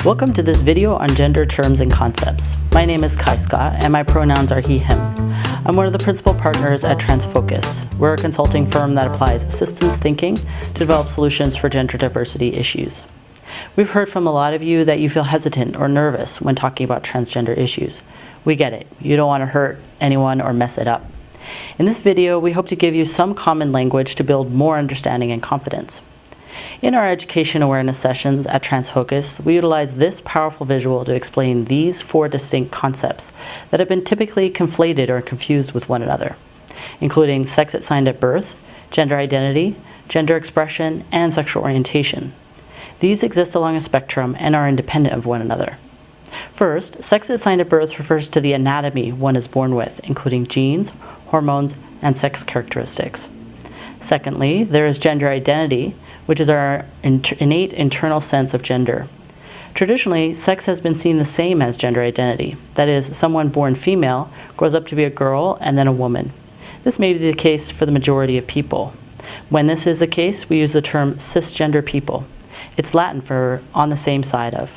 Welcome to this video on gender terms and concepts. My name is Kai Scott and my pronouns are he, him. I'm one of the principal partners at Transfocus. We're a consulting firm that applies systems thinking to develop solutions for gender diversity issues. We've heard from a lot of you that you feel hesitant or nervous when talking about transgender issues. We get it. You don't want to hurt anyone or mess it up. In this video, we hope to give you some common language to build more understanding and confidence. In our education awareness sessions at Transfocus, we utilize this powerful visual to explain these 4 distinct concepts that have been typically conflated or confused with one another, including sex assigned at birth, gender identity, gender expression, and sexual orientation. These exist along a spectrum and are independent of one another. First, sex assigned at birth refers to the anatomy one is born with, including genes, hormones, and sex characteristics. Secondly, there is gender identity, which is our innate internal sense of gender. Traditionally, sex has been seen the same as gender identity. That is, someone born female grows up to be a girl and then a woman. This may be the case for the majority of people. When this is the case, we use the term cisgender people. It's Latin for on the same side of.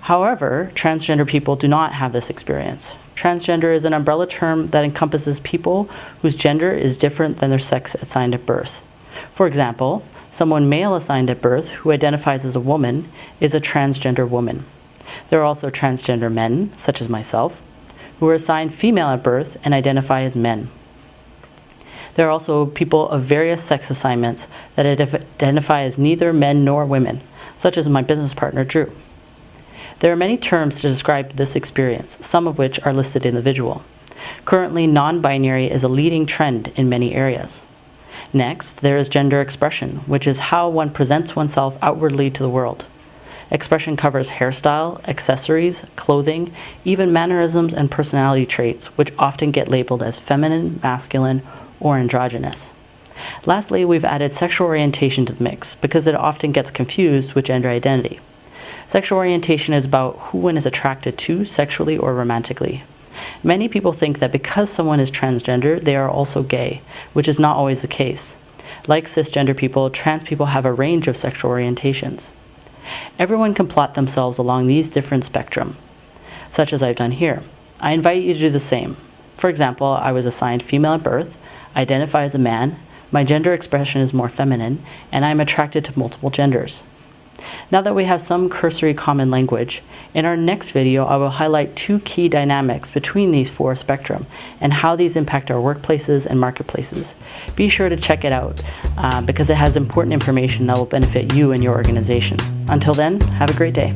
However, transgender people do not have this experience. Transgender is an umbrella term that encompasses people whose gender is different than their sex assigned at birth. For example, someone male assigned at birth who identifies as a woman is a transgender woman. There are also transgender men, such as myself, who are assigned female at birth and identify as men. There are also people of various sex assignments that identify as neither men nor women, such as my business partner, Drew. There are many terms to describe this experience, some of which are listed in the visual. Currently, non-binary is a leading trend in many areas. Next, there is gender expression, which is how one presents oneself outwardly to the world. Expression covers hairstyle, accessories, clothing, even mannerisms and personality traits, which often get labeled as feminine, masculine, or androgynous. Lastly, we've added sexual orientation to the mix because it often gets confused with gender identity. Sexual orientation is about who one is attracted to sexually or romantically. Many people think that because someone is transgender, they are also gay, which is not always the case. Like cisgender people, trans people have a range of sexual orientations. Everyone can plot themselves along these different spectrum, such as I've done here. I invite you to do the same. For example, I was assigned female at birth, identify as a man, my gender expression is more feminine, and I'm attracted to multiple genders. Now that we have some cursory common language, in our next video I will highlight 2 key dynamics between these 4 spectrum and how these impact our workplaces and marketplaces. Be sure to check it out because it has important information that will benefit you and your organization. Until then, have a great day.